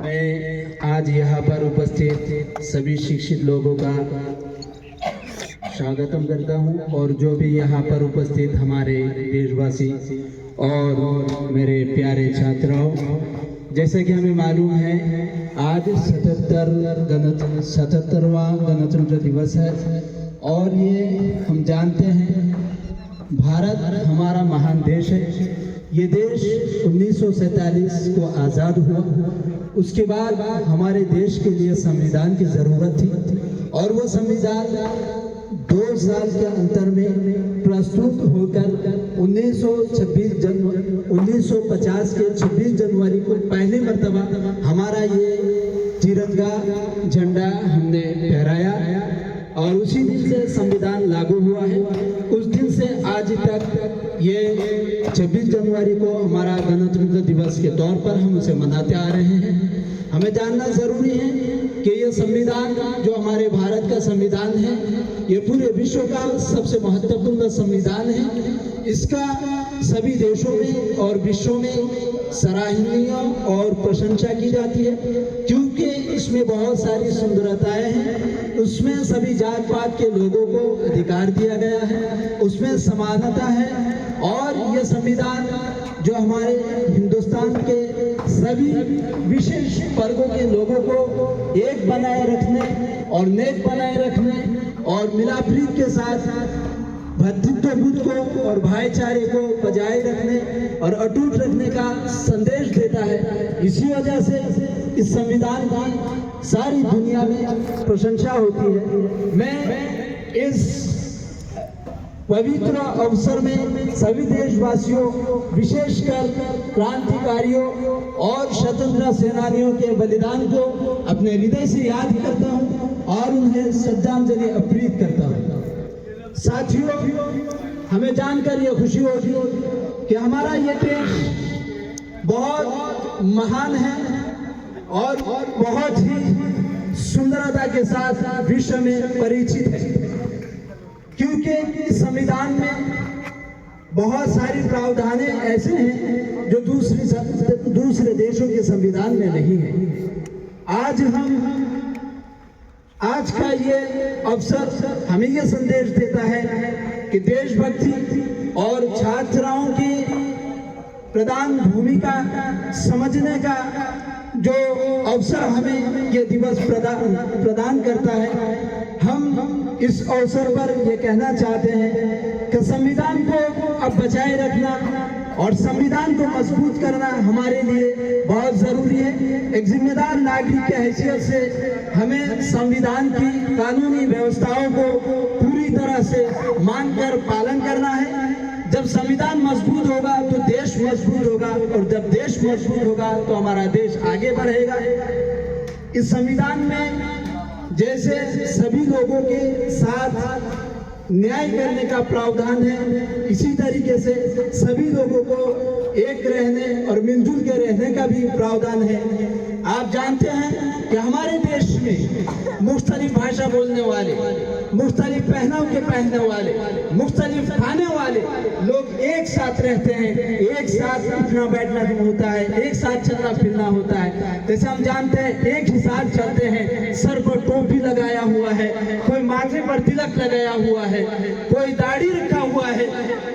मैं आज यहाँ पर उपस्थित सभी शिक्षित लोगों का स्वागतम करता हूँ और जो भी यहाँ पर उपस्थित हमारे देशवासी और मेरे प्यारे छात्राओं, जैसे कि हमें मालूम है आज 77वां गणतंत्र दिवस है और ये हम जानते हैं भारत हमारा महान देश है। ये देश 1947 को आज़ाद हुआ, उसके बाद हमारे देश के लिए संविधान की ज़रूरत थी और वो संविधान 2 साल के अंतर में प्रस्तुत होकर 1950 के 26 जनवरी को पहली मर्तबा हमारा ये तिरंगा झंडा हमने फहराया और उसी दिन से संविधान लागू हुआ है। उस दिन से आज तक ये 26 जनवरी को हमारा गणतंत्र दिवस के तौर पर हम उसे मनाते आ रहे हैं। हमें जानना ज़रूरी है कि ये संविधान जो हमारे भारत का संविधान है, ये पूरे विश्व का सबसे महत्वपूर्ण संविधान है। इसका सभी देशों में और विश्व में सराहनीय और प्रशंसा की जाती है क्योंकि इसमें बहुत सारी सुंदरताएं हैं। उसमें सभी जात पात के लोगों को अधिकार दिया गया है, उसमें समानता है और ये संविधान जो हमारे हिंदुस्तान के सभी विशेष वर्गों के लोगों को एक बनाए रखने और नेक बनाए रखने और मिलाप्रीत के साथ भ्रातृत्वबोध को और भाईचारे को बजाय रखने और अटूट रखने का संदेश देता है। इसी वजह से इस संविधान की सारी दुनिया में प्रशंसा होती है। मैं इस पवित्र अवसर में सभी देशवासियों, विशेषकर क्रांतिकारियों और स्वतंत्रता सेनानियों के बलिदान को अपने हृदय से याद करता हूं और उन्हें श्रद्धांजलि अर्पित करता हूं। साथियों, हमें जानकर ये खुशी होगी कि हमारा ये देश बहुत महान है और बहुत ही सुंदरता के साथ विश्व में परिचित है क्योंकि इस संविधान में बहुत सारी प्रावधानें ऐसे हैं जो दूसरे देशों के संविधान में नहीं है। आज का ये अवसर हमें ये संदेश देता है कि देशभक्ति और छात्राओं की प्रधान भूमिका समझने का जो अवसर हमें ये दिवस प्रदान करता है। हम इस अवसर पर ये कहना चाहते हैं कि संविधान को अब बचाए रखना और संविधान को मजबूत करना हमारे लिए बहुत ज़रूरी है। एक जिम्मेदार नागरिक के हैसियत से हमें संविधान की कानूनी व्यवस्थाओं को पूरी तरह से मानकर पालन करना है। जब संविधान मजबूत होगा तो देश मजबूत होगा और जब देश मजबूत होगा तो हमारा देश आगे बढ़ेगा। इस संविधान में जैसे सभी लोगों के साथ न्याय करने का प्रावधान है, इसी तरीके से सभी लोगों को एक रहने और मिलजुल के रहने का भी प्रावधान है। आप जानते हैं कि हमारे देश में मुख्तलिफ भाषा बोलने वाले, मुख्तलिफ पहनाव के पहनने वाले, मुख्तलिफ खाने वाले लोग एक साथ रहते हैं, एक साथ उठना बैठना होता है, एक साथ चलना फिरना होता है। जैसे हम जानते हैं एक ही साथ चलते हैं, सर पर टोपी लगाया हुआ है, कोई माथे पर तिलक लगाया हुआ है, कोई दाढ़ी रखा हुआ है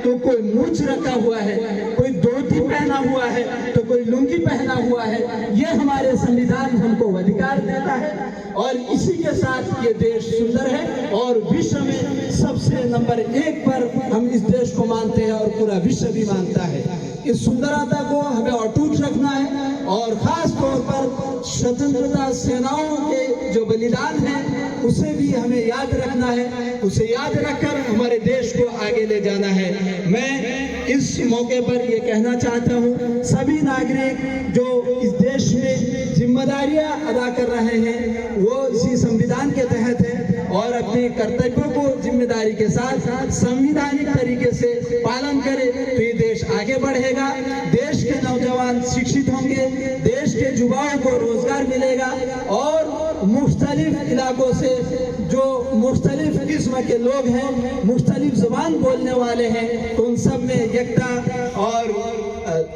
तो कोई मूछ रखा हुआ है, कोई धोती पहना हुआ है तो कोई लुंगी पहना हुआ है। ये हमारे संविधान हमको अधिकार देता है और इसी के साथ ये देश सुंदर है और विश्व में सबसे नंबर 1 पर हम इस देश को मानते हैं और पूरा विश्व भी मानता है। इस सुंदरता को हमें अटूट रखना है और खास तौर पर स्वतंत्रता सेनाओं के जो बलिदान है उसे भी हमें याद रखना है। उसे याद रखकर हमारे देश को आगे ले जाना है। मैं इस मौके पर ये कहना चाहता हूँ, सभी नागरिक जो इस देश में जिम्मेदारियां अदा कर रहे हैं वो इसी संविधान के तहत है और अपने कर्तव्यों को जिम्मेदारी के साथ संवैधानिक तरीके से पालन करें तो ये देश आगे बढ़ेगा। देश के नौजवान शिक्षित होंगे, देश के युवाओं को रोजगार मिलेगा और मुख्तलिफ इलाकों से जो मुख्तलिफ किस्म के लोग हैं, मुख्तलिफ ज़ुबान बोलने वाले हैं, तो उन सब में एकता और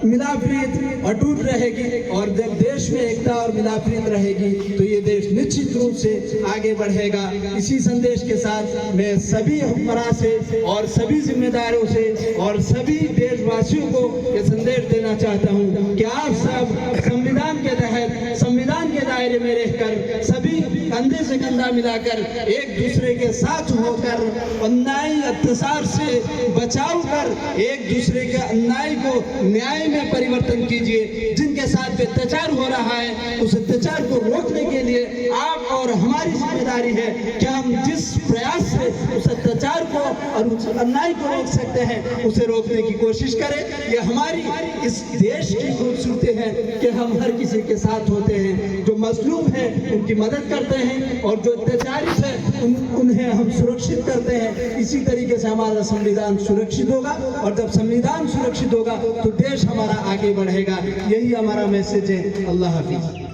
मिलाप्रीत अटूट रहेगी और जब देश में एकता और मिलाप्रीत रहेगी तो ये देश निश्चित रूप से आगे बढ़ेगा। इसी संदेश के साथ मैं सभी हुक्मरान से और सभी जिम्मेदारों से और सभी देशवासियों को ये संदेश देना चाहता हूँ कि आप सब संविधान के तहत संविधान के दायरे में रहकर सभी कंधे से कंधा मिलाकर एक दूसरे के साथ होकर अन्याय अत्याचार से बचाव कर एक दूसरे के अन्याय को न्याय में परिवर्तन कीजिए। जिनके साथ अत्याचार हो रहा है उस अत्याचार को रोकने के लिए आप और हमारी जिम्मेदारी है कि हम जिस प्रयास से उस अत्याचार को और उस अन्याय को रोक सकते हैं उसे रोकने की कोशिश करें। ये हमारी इस देश की खूबसूरती है कि हम हर किसी के साथ होते हैं, जो मजलूम है उनकी मदद करते हैं और जो अत्याचारित है उन्हें हम सुरक्षित करते हैं। इसी तरीके से हमारा संविधान सुरक्षित होगा और जब संविधान सुरक्षित होगा तो देश हमारा आगे बढ़ेगा। यही हमारा मैसेज है। अल्लाह हाफिज।